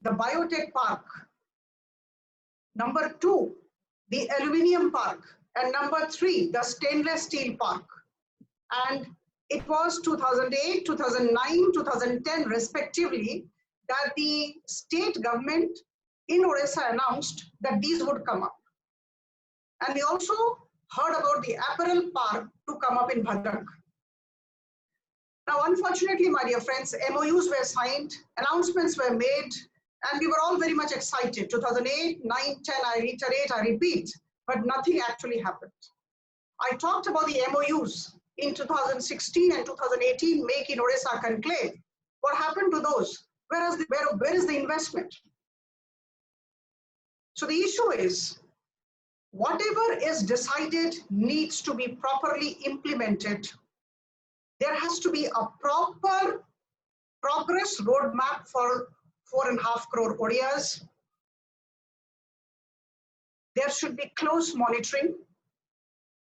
the biotech park. Number 2, the aluminium park. And number 3, the stainless steel park. And it was 2008, 2009, 2010 respectively that the state government in Odisha announced that these would come up. And we also heard about the apparel park to come up in Bhadrak. Now, unfortunately, my dear friends, MOUs were signed, announcements were made, and we were all very much excited. 2008, 9, 10, I reiterate, I repeat, but nothing actually happened. I talked about the MOUs in 2016 and 2018, Make in Odisha Conclave. What happened to those? Where is the investment? So the issue is, whatever is decided needs to be properly implemented. There has to be a proper progress roadmap for 4.5 crore Odias. There should be close monitoring.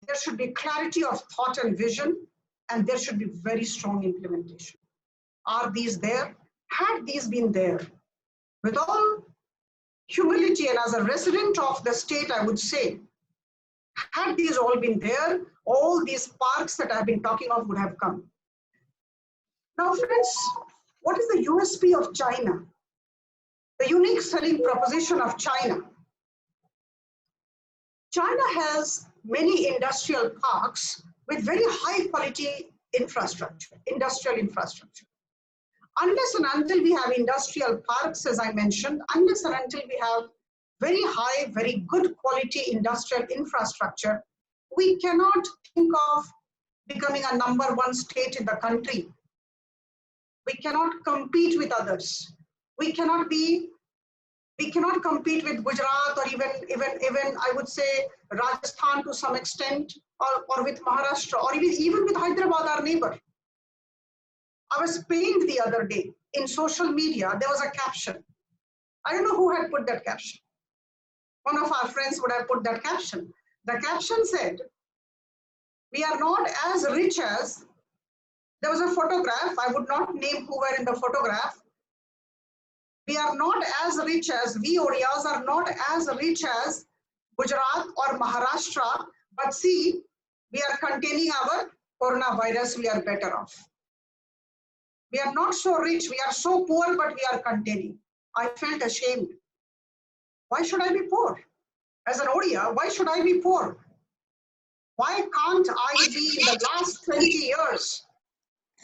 There should be clarity of thought and vision, and there should be very strong implementation. Are these there? Had these been there, with all humility and as a resident of the state, I would say, had these all been there, all these parks that I've been talking of would have come. Now, friends, what is the USP of China? The unique selling proposition of China. China has many industrial parks with very high quality infrastructure, industrial infrastructure. Unless and until we have industrial parks, as I mentioned, unless and until we have very high, very good quality industrial infrastructure, we cannot think of becoming a #1 state in the country. We cannot compete with others. We cannot compete with Gujarat or even I would say Rajasthan to some extent, or with Maharashtra, or even with Hyderabad, our neighbor. I was pained the other day in social media, there was a caption. I don't know who had put that caption. One of our friends would have put that caption. The caption said, we are not as rich as, there was a photograph, I would not name who were in the photograph. We are not as rich as, we Odias are not as rich as Gujarat or Maharashtra, but see, we are containing our coronavirus, we are better off. We are not so rich, we are so poor, but we are containing. I felt ashamed. Why should I be poor? As an Odia, why should I be poor? Why can't I be in the last 20 years?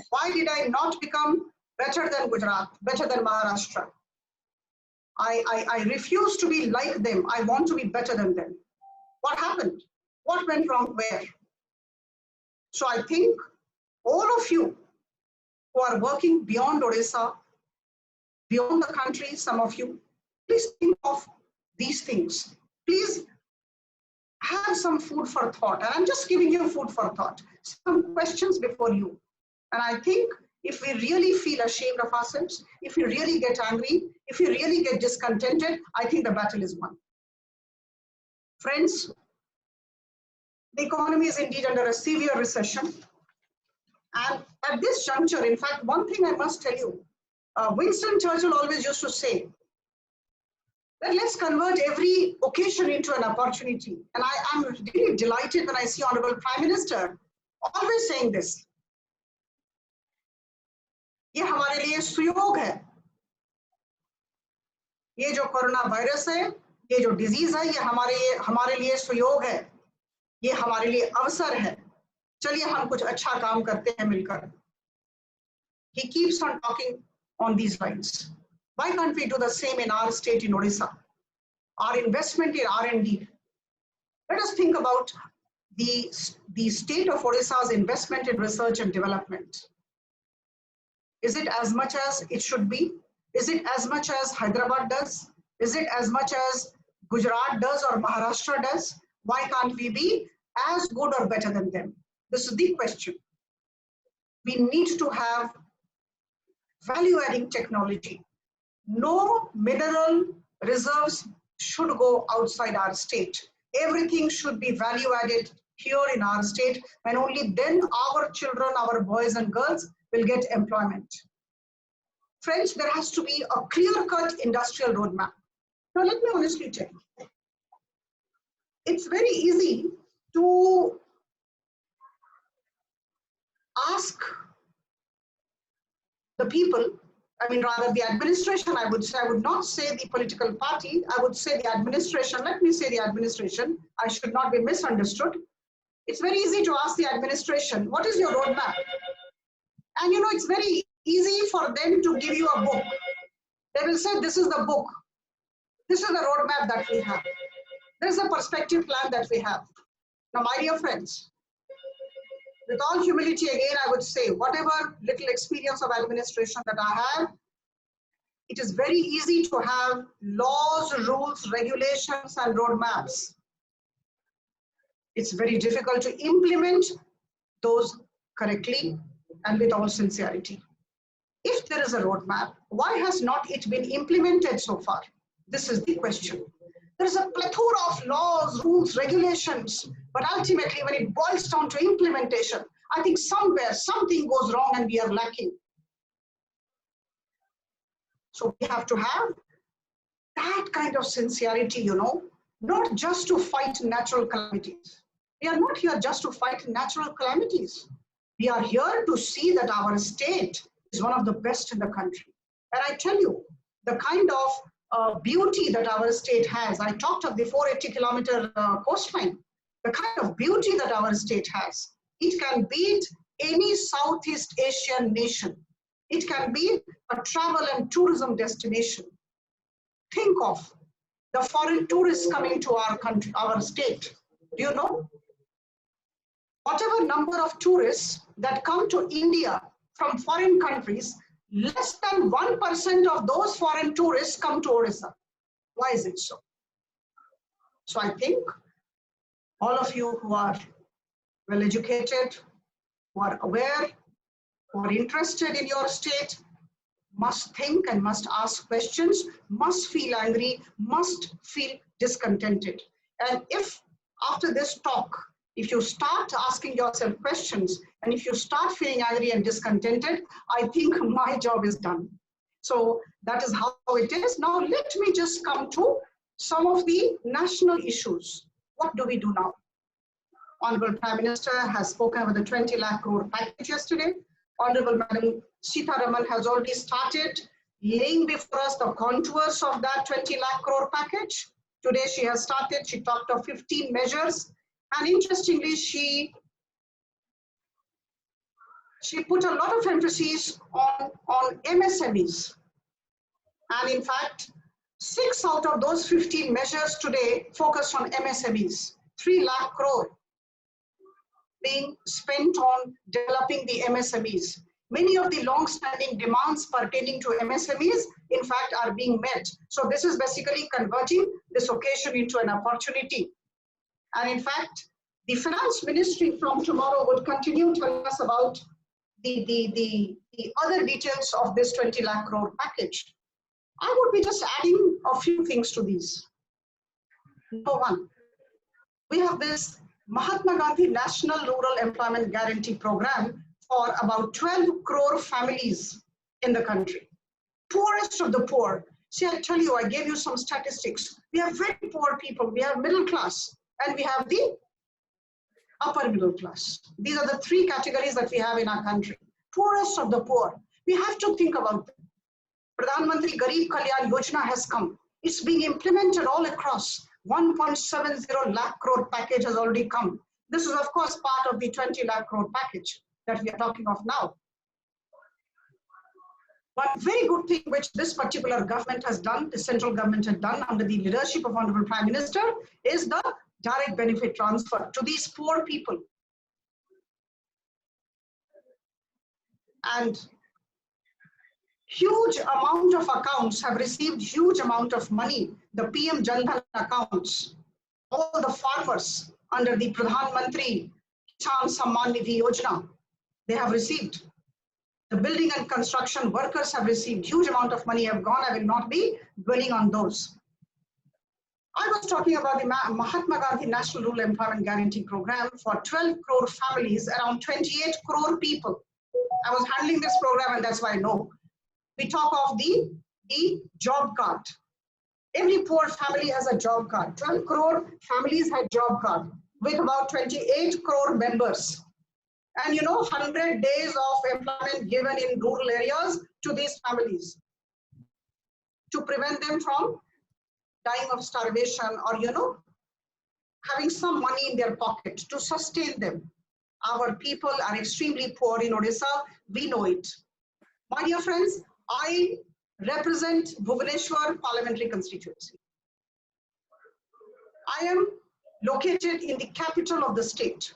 Why did I not become better than Gujarat, better than Maharashtra? I refuse to be like them. I want to be better than them. What happened? What went wrong where? So I think all of you who are working beyond Odisha, beyond the country, some of you, please think of these things. Please have some food for thought. And I'm just giving you food for thought. Some questions before you. And I think if we really feel ashamed of ourselves, if we really get angry, if we really get discontented, I think the battle is won. Friends, the economy is indeed under a severe recession. And at this juncture, in fact, one thing I must tell you, Winston Churchill always used to say that let's convert every occasion into an opportunity. And I am really delighted when I see Honorable Prime Minister always saying this. ये हमारे लिए सुयोग है. ये जो corona virus है, ये जो disease है, ये हमारे लिए सुयोग है. ये हमारे लिए अवसर है. चलिए हम कुछ अच्छा काम करते हैं मिलकर. He keeps on talking on these lines. Why can't we do the same in our state in Odisha? Our investment in R&D. Let us think about the state of Odisha's investment in research and development. Is it as much as it should be? Is it as much as Hyderabad does? Is it as much as Gujarat does or Maharashtra does? Why can't we be as good or better than them? This is the question. We need to have value-adding technology. No mineral reserves should go outside our state. Everything should be value-added here in our state, and only then our children, our boys and girls will get employment. Friends, there has to be a clear-cut industrial roadmap. Now, let me honestly tell you, it's very easy to ask the people, I mean, rather the administration, I would say, I would not say the political party, I would say the administration. Let me say the administration. I should not be misunderstood. It's very easy to ask the administration, what is your roadmap? And you know, it's very easy for them to give you a book. They will say, this is the book. This is the roadmap that we have. This is the perspective plan that we have. Now, my dear friends, with all humility again, I would say, whatever little experience of administration that I have, it is very easy to have laws, rules, regulations, and roadmaps. It's very difficult to implement those correctly and with all sincerity. If there is a roadmap, why has not it been implemented so far? This is the question. There is a plethora of laws, rules, regulations, but ultimately when it boils down to implementation, I think somewhere something goes wrong and we are lacking. So we have to have that kind of sincerity, you know, not just to fight natural calamities. We are not here just to fight natural calamities. We are here to see that our state is one of the best in the country. And I tell you, the kind of beauty that our state has, I talked of the 480-kilometer coastline, the kind of beauty that our state has, it can beat any Southeast Asian nation. It can be a travel and tourism destination. Think of the foreign tourists coming to our country, our state. Do you know? Whatever number of tourists that come to India from foreign countries, less than 1% of those foreign tourists come to Odisha. Why is it so? So I think all of you who are well educated, who are aware, who are interested in your state, must think and must ask questions, must feel angry, must feel discontented. And if after this talk, if you start asking yourself questions and if you start feeling angry and discontented, I think my job is done. So that is how it is. Now let me just come to some of the national issues. What do we do now? Honorable Prime Minister has spoken about the 20 lakh crore package yesterday. Honorable Madam Sitharaman has already started laying before us the contours of that 20 lakh crore package. Today she has started, she talked of 15 measures. And interestingly, she put a lot of emphasis on MSMEs. And in fact, 6 out of those 15 measures today focus on MSMEs. 3 lakh crore being spent on developing the MSMEs. Many of the long-standing demands pertaining to MSMEs, in fact, are being met. So this is basically converting this occasion into an opportunity. And in fact, the finance ministry from tomorrow would continue telling us about the other details of this 20 lakh crore package. I would be just adding a few things to these. Number one, we have this Mahatma Gandhi National Rural Employment Guarantee Program for about 12 crore families in the country. Poorest of the poor. See, I tell you, I gave you some statistics. We have very poor people, we have middle class, and we have the upper middle class. These are the 3 categories that we have in our country. Poorest of the poor. We have to think about them. Pradhan Mantri Garib Kalyan Yojana has come. It's being implemented all across. 1.70 lakh crore package has already come. This is of course part of the 20 lakh crore package that we are talking of now. One very good thing which this particular government has done, the central government has done under the leadership of Honorable Prime Minister, is the direct benefit transfer to these poor people. And huge amount of accounts have received huge amount of money. The PM Jan Dhan accounts, all the farmers under the Pradhan Mantri Kisan Samman Nidhi Yojana, they have received. The building and construction workers have received huge amount of money have gone. I will not be dwelling on those. I was talking about the Mahatma Gandhi National Rural Employment Guarantee Program for 12 crore families, around 28 crore people. I was handling this program and that's why I know. We talk of the job card. Every poor family has a job card. 12 crore families had job card with about 28 crore members. And 100 days of employment given in rural areas to these families to prevent them from dying of starvation, or having some money in their pocket to sustain them. Our people are extremely poor in Odisha. We know it. My dear friends, I represent Bhubaneswar parliamentary constituency. I am located in the capital of the state,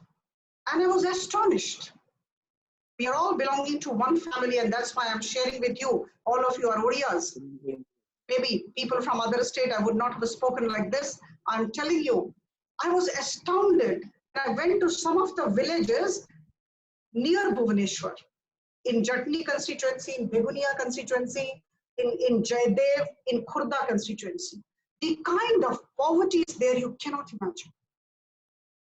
and I was astonished. We are all belonging to one family, and that's why I'm sharing with you. All of you are Odias. Maybe people from other state, I would not have spoken like this. I'm telling you, I was astounded. I went to some of the villages near Bhubaneswar, in Jatni constituency, in Begunia constituency, in Jaydev, in Khurda constituency. The kind of poverty is there you cannot imagine.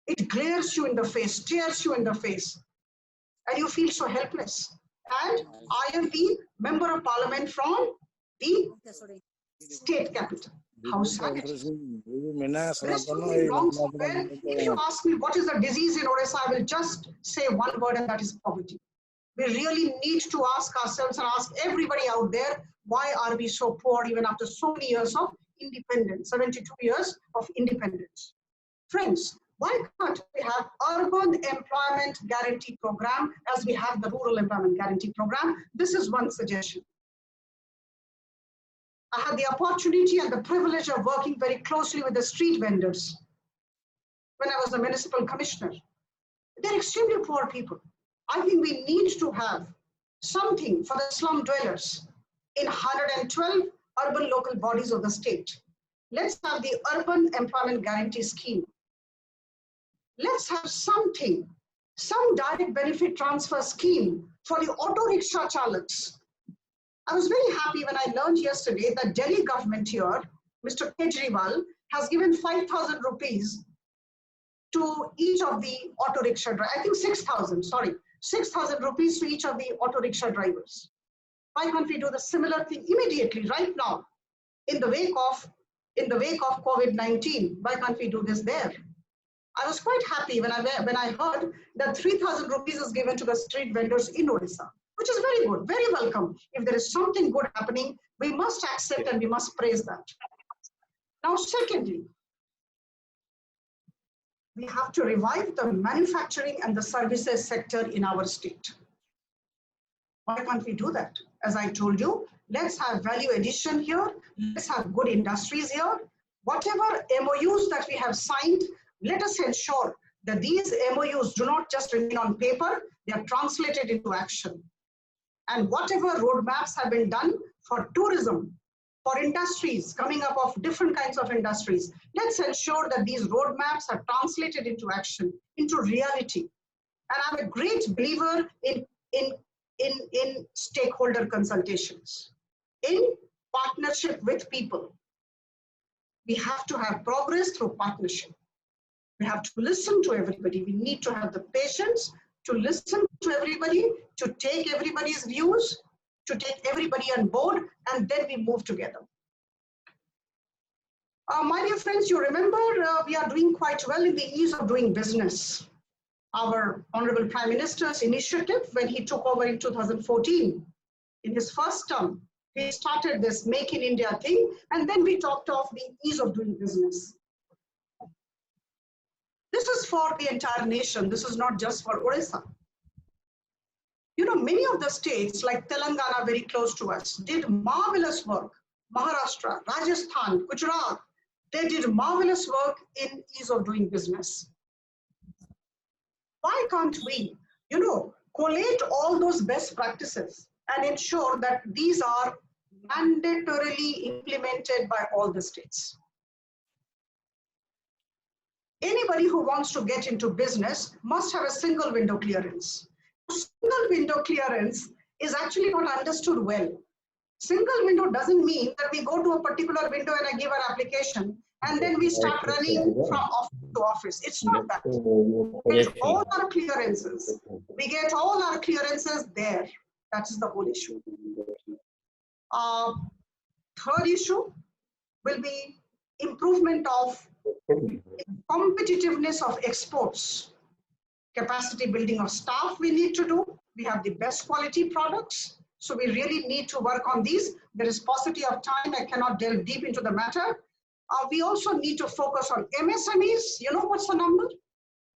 It glares you in the face, stares you in the face, and you feel so helpless. And I am the member of parliament from the state capital. How sad. If you ask me what is the disease in Odisha, I will just say one word, and that is poverty. We really need to ask ourselves and ask everybody out there, why are we so poor even after so many years of independence, 72 years of independence? Friends, why can't we have urban employment guarantee program as we have the rural employment guarantee program? This is one suggestion. I had the opportunity and the privilege of working very closely with the street vendors when I was a municipal commissioner. They're extremely poor people. I think we need to have something for the slum dwellers in 112 urban local bodies of the state. Let's have the urban employment guarantee scheme. Let's have something, some direct benefit transfer scheme for the auto rickshaw chalaks. I was very happy when I learned yesterday that Delhi government here, Mr. Kejriwal, has given 5,000 rupees to each of the auto rickshaw drivers. I think 6,000, sorry, 6,000 rupees to each of the auto rickshaw drivers. Why can't we do the similar thing immediately, right now, in the wake of COVID-19? Why can't we do this there? I was quite happy when I heard that 3,000 rupees is given to the street vendors in Odisha, which is very good, very welcome. If there is something good happening, we must accept and we must praise that. Now, secondly, we have to revive the manufacturing and the services sector in our state. Why can't we do that? As I told you, let's have value addition here. Let's have good industries here. Whatever MOUs that we have signed, let us ensure that these MOUs do not just remain on paper, they are translated into action. And whatever roadmaps have been done for tourism, for industries, coming up of different kinds of industries, let's ensure that these roadmaps are translated into action, into reality. And I'm a great believer in stakeholder consultations, in partnership with people. We have to have progress through partnership. We have to listen to everybody. We need to have the patience to listen to everybody, to take everybody's views, to take everybody on board, and then we move together. My dear friends, you remember we are doing quite well in the ease of doing business. Our Honorable Prime Minister's initiative when he took over in 2014, in his first term, he started this Make in India thing, and then we talked of the ease of doing business. This is for the entire nation. This is not just for Odisha. You know, many of the states like Telangana, very close to us, did marvelous work. Maharashtra, Rajasthan, Gujarat, they did marvelous work in ease of doing business. Why can't we, collate all those best practices and ensure that these are mandatorily implemented by all the states? Anybody who wants to get into business must have a single window clearance. Single window clearance is actually not understood well. Single window doesn't mean that we go to a particular window and I give our application and then we start running from office to office. It's not that. We get all our clearances. We get all our clearances there. That is the whole issue. Third issue will be improvement of competitiveness of exports. Capacity building of staff we need to do. We have the best quality products. So we really need to work on these. There is paucity of time. I cannot delve deep into the matter. We also need to focus on MSMEs. You know what's the number?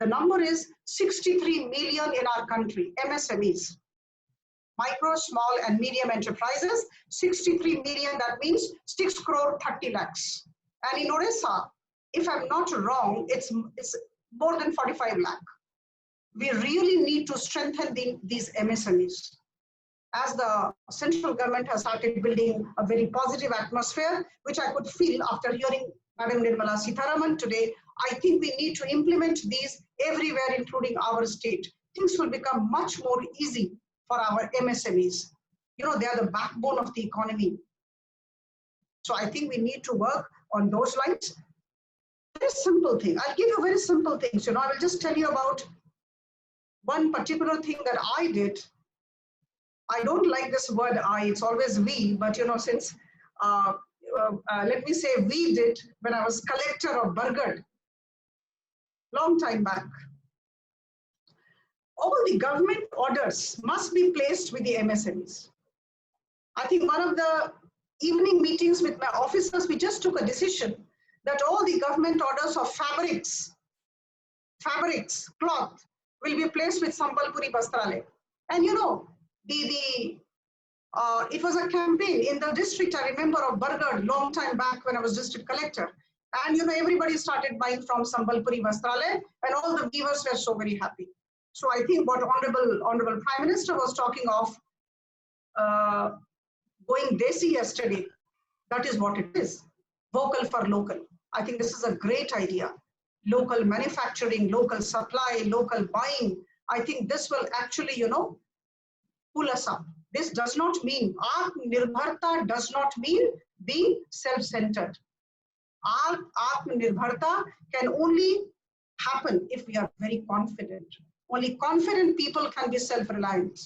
The number is 63 million in our country, MSMEs. Micro, small and medium enterprises, 63 million, that means 6 crore 30 lakhs. And in Odisha, if I'm not wrong, it's more than 45 lakh. We really need to strengthen these MSMEs. As the central government has started building a very positive atmosphere, which I could feel after hearing Madam Nirmala Sitharaman today, I think we need to implement these everywhere, including our state. Things will become much more easy for our MSMEs. You know, they are the backbone of the economy. So I think we need to work on those lines. Very simple thing. I'll give you very simple things. You know, I will just tell you about one particular thing that I did. I don't like this word I, it's always we, but you know, since, let me say we did when I was collector of Bargad, long time back. All the government orders must be placed with the MSMEs. I think one of the evening meetings with my officers, we just took a decision that all the government orders of fabrics, cloth, will be placed with Sambalpuri Vastralaya. And you know, it was a campaign in the district, I remember, of Bargad, long time back when I was district collector. And you know, everybody started buying from Sambalpuri Vastralaya, and all the weavers were so very happy. So I think what Honorable Prime Minister was talking of going desi yesterday, that is what it is. Vocal for local. I think this is a great idea. Local manufacturing, local supply, local buying. I think this will actually, you know, pull us up. This does not mean, Atmanirbharta does not mean being self-centered. Atmanirbharta can only happen if we are very confident. Only confident people can be self-reliant.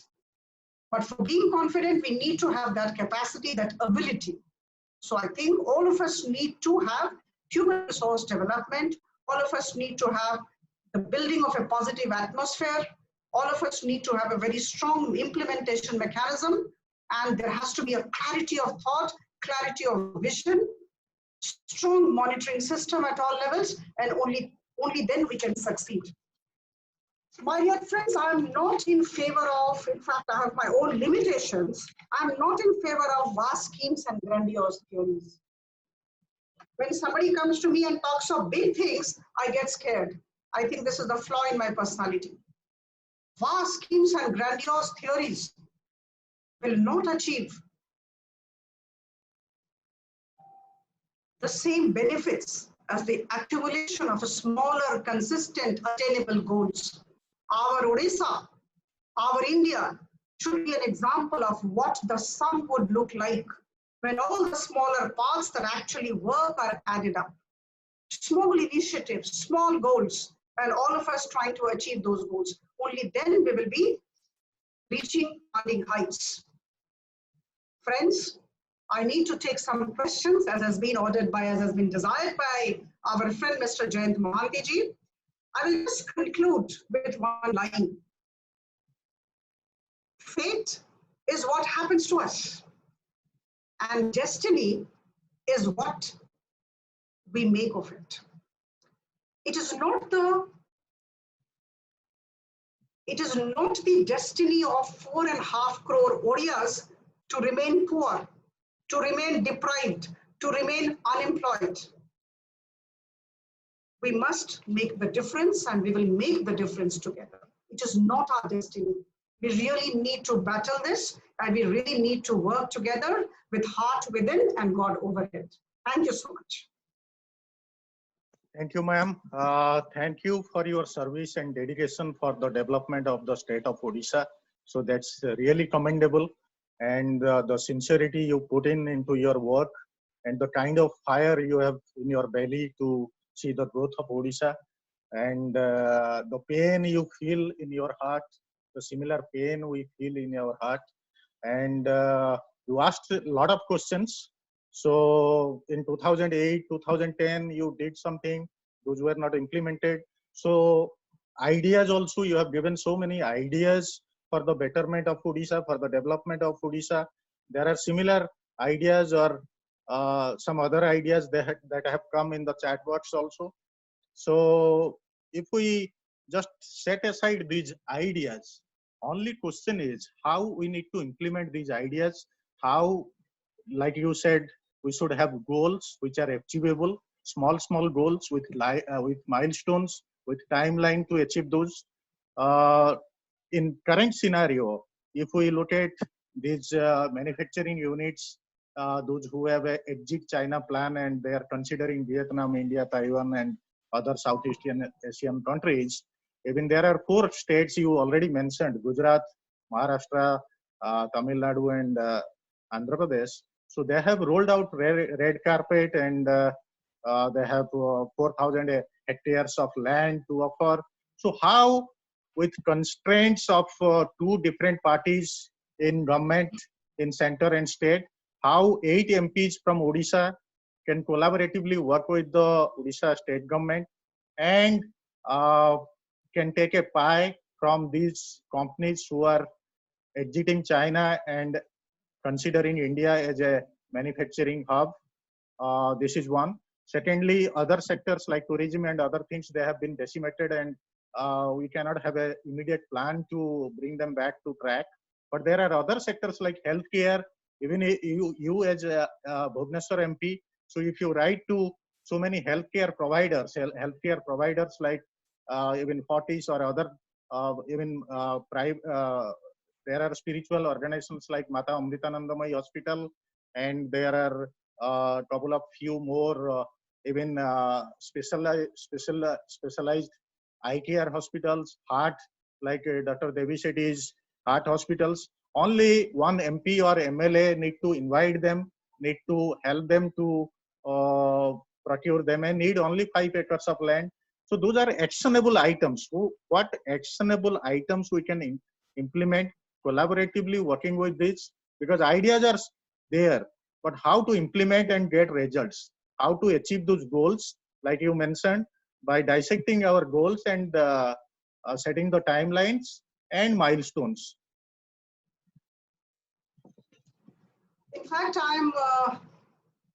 But for being confident, we need to have that capacity, that ability. So I think all of us need to have human resource development. All of us need to have the building of a positive atmosphere. All of us need to have a very strong implementation mechanism. And there has to be a clarity of thought, clarity of vision, strong monitoring system at all levels, and only then we can succeed. My dear friends, I am not in favor of, in fact, I have my own limitations. I am not in favor of vast schemes and grandiose theories. When somebody comes to me and talks of big things, I get scared. I think this is the flaw in my personality. Vast schemes and grandiose theories will not achieve the same benefits as the accumulation of a smaller, consistent, attainable goals. Our Odisha, our India should be an example of what the sum would look like when all the smaller parts that actually work are added up. Small initiatives, small goals, and all of us trying to achieve those goals. Only then we will be reaching funding heights. Friends, I need to take some questions as has been ordered by, as has been desired by our friend Mr. Jayant Mohanty ji. I will just conclude with one line. Fate is what happens to us, and destiny is what we make of it. It is not the destiny of 4.5 crore Odias to remain poor, to remain deprived, to remain unemployed. We must make the difference, and we will make the difference together. It is not our destiny. We really need to battle this, and we really need to work together with heart within and God overhead. Thank you so much. Thank you, ma'am. Thank you for your service and dedication for the development of the state of Odisha. So that's really commendable. And the sincerity you put into your work and the kind of fire you have in your belly to see the growth of Odisha, and the pain you feel in your heart, the similar pain we feel in our heart, and You asked a lot of questions. So in 2008, 2010, you did something. Those were not implemented. So ideas also, you have given so many ideas for the betterment of Odisha, for the development of Odisha. There are similar ideas or some other ideas that have come in the chat box also. So if we just set aside these ideas, only question is how we need to implement these ideas, how, like you said, we should have goals which are achievable, small goals with milestones, with timeline to achieve those. In current scenario, if we look at these manufacturing units, those who have a exit China plan and they are considering Vietnam, India, Taiwan, and other Southeast Asian countries. Even there are 4 states you already mentioned: Gujarat, Maharashtra, Tamil Nadu, and Andhra Pradesh. So they have rolled out red carpet, and they have 4,000 hectares of land to offer. So how, with constraints of 2 different parties in government, in center and state, how 8 MPs from Odisha can collaboratively work with the Odisha state government and can take a pie from these companies who are exiting China and considering India as a manufacturing hub. This is one. Secondly, other sectors like tourism and other things, they have been decimated, and we cannot have an immediate plan to bring them back to track. But there are other sectors like healthcare. Even you as a Bhubaneswar MP, so if you write to so many healthcare providers like even Fortis or other, even private, there are spiritual organizations like Mata Amritanandamayi Hospital, and there are a couple of few more even specialized eye care hospitals, heart, like Dr. Devi Shetty's heart hospitals. Only one MP or MLA need to invite them, need to help them to procure them, and need only 5 acres of land. So those are actionable items. So what actionable items we can implement collaboratively working with this? Because ideas are there, but how to implement and get results, how to achieve those goals, like you mentioned, by dissecting our goals and setting the timelines and milestones. In fact, I'm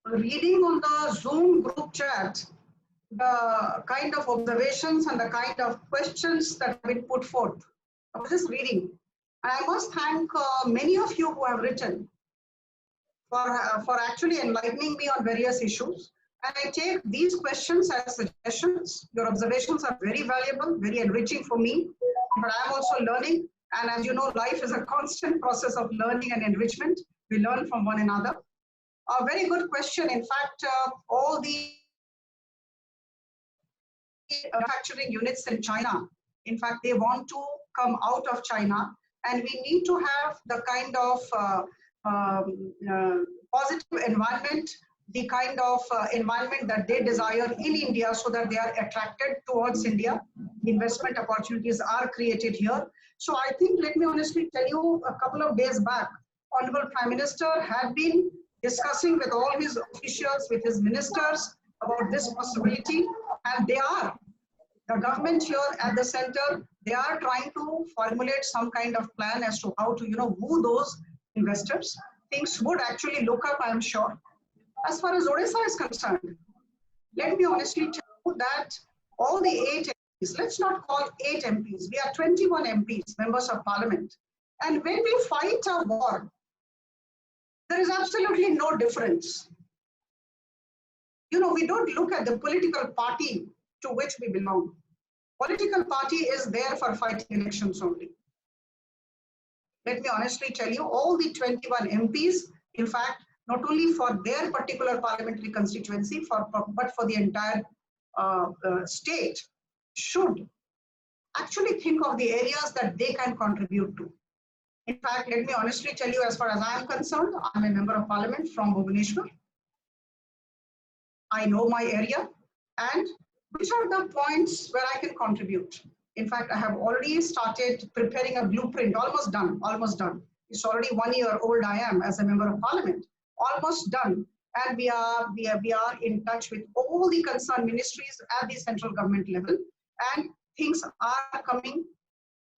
reading on the Zoom group chat the kind of observations and the kind of questions that have been put forth. I was just reading. And I must thank many of you who have written for actually enlightening me on various issues. And I take these questions as suggestions. Your observations are very valuable, very enriching for me, but I'm also learning. And as you know, life is a constant process of learning and enrichment. We learn from one another. A very good question. In fact, all the manufacturing units in China, in fact, they want to come out of China, and we need to have the kind of positive environment, the kind of environment that they desire in India, so that they are attracted towards India. Investment opportunities are created here. So I think, let me honestly tell you, a couple of days back, Honorable Prime Minister had been discussing with all his officials, with his ministers, about this possibility, and they are. The government here at the center, they are trying to formulate some kind of plan as to how to, woo those investors. Things would actually look up, I am sure. As far as Odisha is concerned, let me honestly tell you that all the 8 MPs, let's not call 8 MPs, we are 21 MPs, members of parliament. And when we fight a war, there is absolutely no difference. We don't look at the political party to which we belong. Political party is there for fighting elections only. Let me honestly tell you, all the 21 MPs, in fact, not only for their particular parliamentary constituency, but for the entire state, should actually think of the areas that they can contribute to. In fact, let me honestly tell you, as far as I am concerned, I'm a member of parliament from Bhubaneswar. I know my area, and which are the points where I can contribute. In fact, I have already started preparing a blueprint, almost done. It's already 1 year old I am as a member of parliament, almost done. And we are in touch with all the concerned ministries at the central government level, and things are coming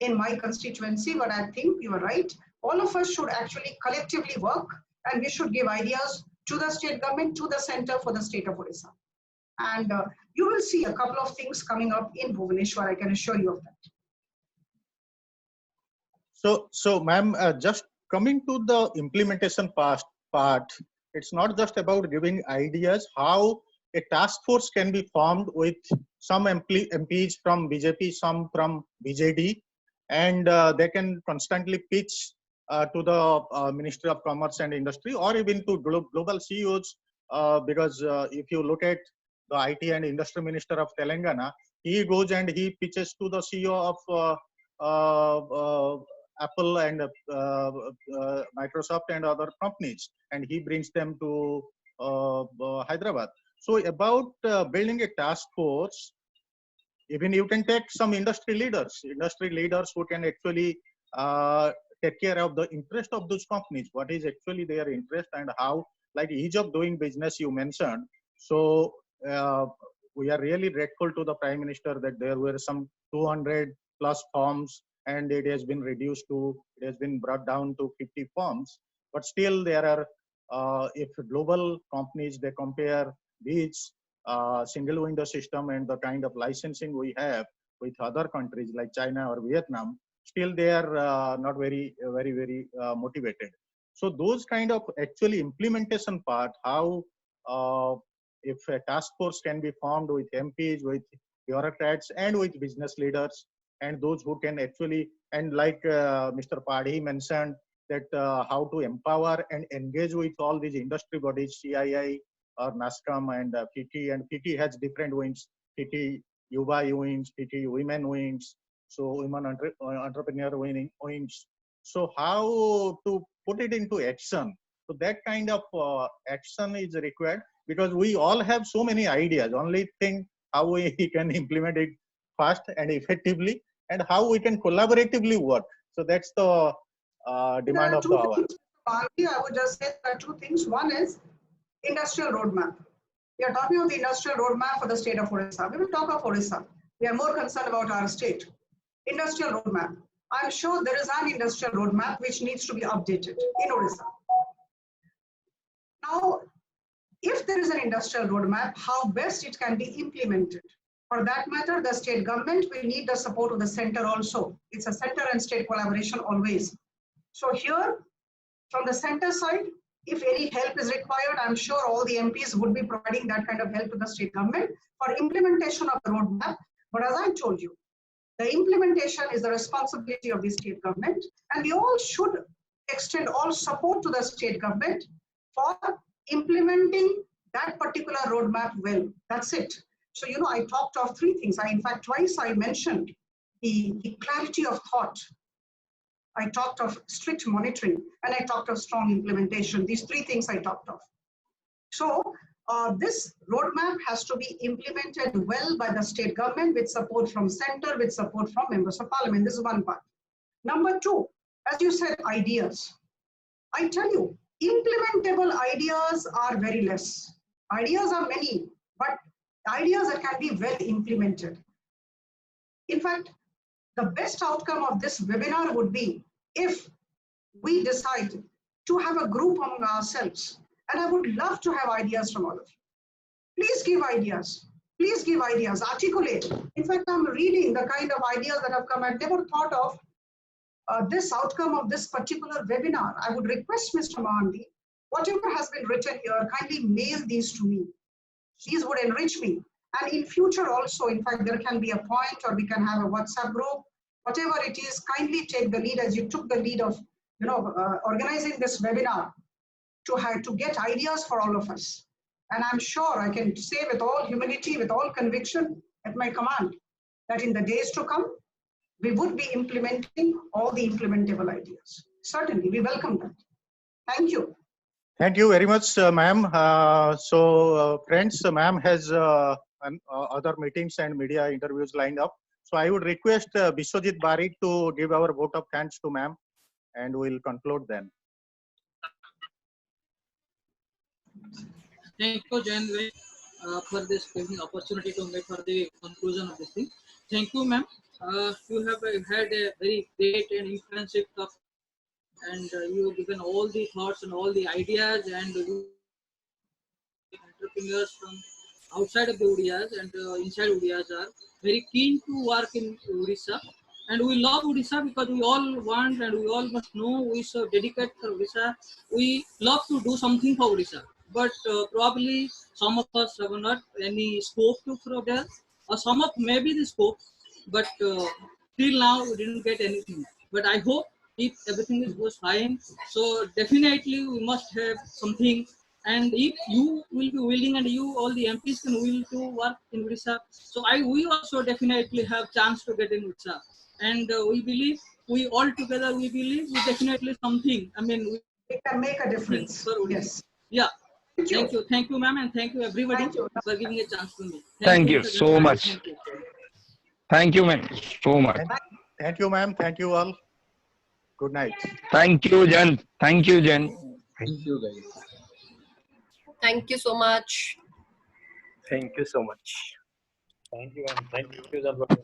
in my constituency. But I think you are right. All of us should actually collectively work, and we should give ideas to the state government, to the center for the state of Odisha. And you will see a couple of things coming up in Bhubaneswar, I can assure you of that. So ma'am, just coming to the implementation part, it's not just about giving ideas, how a task force can be formed with some MPs from BJP, some from BJD, and they can constantly pitch to the Ministry of Commerce and Industry, or even to global CEOs, because if you look at the IT and Industry Minister of Telangana, he goes and he pitches to the CEO of Apple and Microsoft and other companies, and he brings them to Hyderabad. So about building a task force, even you can take some industry leaders who can actually take care of the interest of those companies, what is actually their interest and how, like ease of doing business you mentioned. So we are really grateful to the Prime Minister that there were some 200 plus forms, and it has been brought down to 50 forms. But still there are, if global companies, they compare these single window system and the kind of licensing we have with other countries like China or Vietnam, still they are not very motivated. So those kind of actually implementation part, how if a task force can be formed with MPs, with bureaucrats, and with business leaders, and those who can actually, and like Mr. Padhi mentioned, that how to empower and engage with all these industry bodies, CII or NASCOM and FITI has different wings, FITI Yuva wings, FITI Women wings, so women entrepreneur wings. So how to put it into action? So that kind of action is required, because we all have so many ideas. Only thing how we can implement it fast and effectively, and how we can collaboratively work. So that's the demand of the hour. I would just say there are two things. One is industrial roadmap. We are talking of the industrial roadmap for the state of Odisha. We will talk of Odisha. We are more concerned about our state. Industrial roadmap. I'm sure there is an industrial roadmap which needs to be updated in Odisha. Now, if there is an industrial roadmap, how best it can be implemented? For that matter, the state government will need the support of the center also. It's a center and state collaboration always. So here, from the center side, if any help is required, I'm sure all the MPs would be providing that kind of help to the state government for implementation of the roadmap. But as I told you, the implementation is the responsibility of the state government, and we all should extend all support to the state government for implementing that particular roadmap well. That's it. So, you know, I talked of three things. In fact, twice I mentioned the clarity of thought. I talked of strict monitoring, and I talked of strong implementation. These three things I talked of. So this roadmap has to be implemented well by the state government with support from center, with support from members of parliament. This is one part. Number two, as you said, ideas. I tell you, implementable ideas are very less. Ideas are many, but ideas that can be well implemented. In fact, the best outcome of this webinar would be if we decide to have a group among ourselves, and I would love to have ideas from all of you. Please give ideas. Please give ideas, articulate. In fact, I'm reading the kind of ideas that have come. I've never thought of this outcome of this particular webinar. I would request Mr. Mahandi, whatever has been written here, kindly mail these to me. These would enrich me. And in future also, in fact, there can be a point, or we can have a WhatsApp group, whatever it is, kindly take the lead as you took the lead of, you know, organizing this webinar to get ideas for all of us. And I'm sure I can say with all humility, with all conviction at my command, that in the days to come, we would be implementing all the implementable ideas. Certainly, we welcome that. Thank you. Thank you very much, ma'am. Friends, ma'am has other meetings and media interviews lined up. So I would request Biswajit Bari to give our vote of thanks to ma'am. and we'll conclude then. Thank you, Jan, for this giving opportunity to make for the conclusion of this thing. Thank you, ma'am. You have had a very great and intensive talk, and you have given all the thoughts and all the ideas, and you entrepreneurs from outside of the Odias and inside Odias are very keen to work in Odisha. And we love Odisha because we all want and we all must know we so dedicated for Odisha. We love to do something for Odisha. But probably some of us have not any scope to throw there, or some of maybe the scope, but till now we didn't get anything. But I hope if everything is goes fine, so definitely we must have something. And if you will be willing and you all the MPs can will to work in Odisha, so we also definitely have chance to get in Odisha. And we believe we all together we believe we definitely something. I mean We can make a we difference. for Odisha. Yes. Yeah. Thank you. Thank you, ma'am, and thank you everybody Thank you. for giving a chance to me. Thank you Mr. so Ganesh. much. Thank you. Thank you, ma'am, so much. Thank you, ma'am. Thank you all. Good night. Thank you, Jan. Thank you, Jan. Thank you, guys. Thank you so much. Thank you so much. Thank you, and thank you, Zalbar.